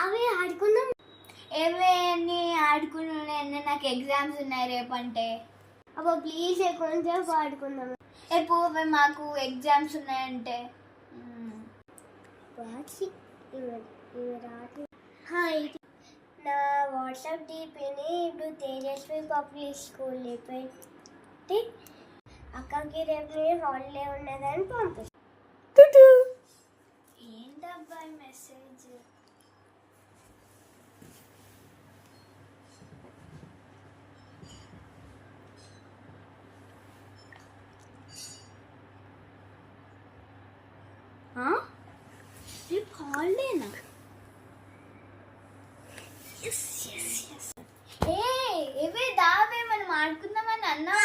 దావే ఆడుకుందాం. ఏమేమి ఆడుకున్నాను, నాకు ఎగ్జామ్స్ ఉన్నాయి రేపంటే. అబ్బా ప్లీజ్ కొంచెం ఆడుకుందాం. ఎప్పుడు మాకు ఎగ్జామ్స్ ఉన్నాయంటే నా వాట్సాప్ డీపీని ఇప్పుడు తేజస్వి పబ్లిక్ స్కూల్ పెట్టి అక్కకి రేపు హాలిడే ఉన్నదని పంపిస్తాను. ఏంటబ్బా మెసేజ్? రేపు హాలిడేనా? ఏవే దావే మనం ఆడుకుందామని అన్నా.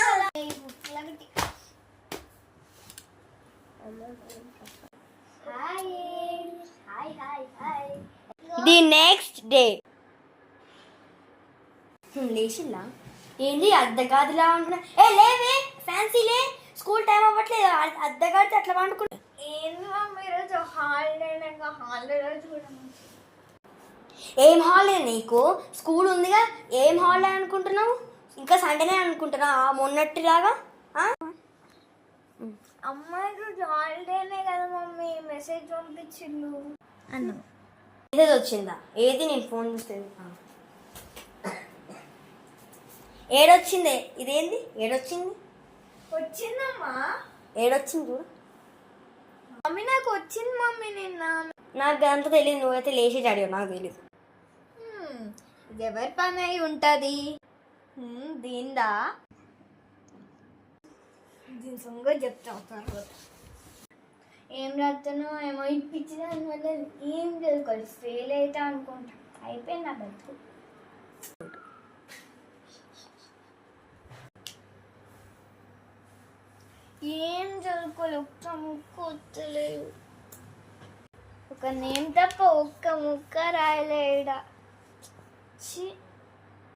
ది నెక్స్ట్ డే లేచిల్లా ఏంది అద్దగాదిలా అనుకున్నా. ఏ లేవే ఫ్యాన్సీలే, స్కూల్ టైం అవ్వట్లేదు, అద్దగాడితే అట్లా వండుకున్నా. ఏంది మమ్మీ ఈరోజు హాలిడే? హాలిడే రోజు కూడా ఏం హాలిడే నీకు? స్కూల్ ఉందిగా, ఏం హాలిడే అనుకుంటున్నావు? ఇంకా సండేనే అనుకుంటున్నావా మొన్నటిలాగా? అమ్మాయి రోజు హాలిడేనే కదా మమ్మీ, మెసేజ్ పంపించిండు అన్న. ఏదేది వచ్చిందా? ఏది నేను ఫోన్ చేస్తుంది ఏడొచ్చిందే? ఇదేంది ఏడొచ్చింది? వచ్చిందమ్మా. ఏడొచ్చింది చూడు మమ్మీ, నాకు వచ్చింది మమ్మీ నిన్న. నాకు అంత తెలియదు, నువ్వైతే లేచి అడిగావు, నాకు తెలీదు. ఇది ఎవరి పని అయి ఉంటుంది? దీందా? దీని సొంగ చెప్తా తర్వాత. ఏం రాస్తానో ఏమో ఇప్పించి దాని వల్ల ఏం చదువుకోవాలి, ఫెయిల్ అవుతా అనుకుంటా. అయిపోయింది నా బతుకు. ఏం చదువుకోవాలి, ఒక్క ముక్క వస్తలేదు. ఒక నేమ్ తప్ప ఒక్క ముక్క రాయలేడా. ఛీ.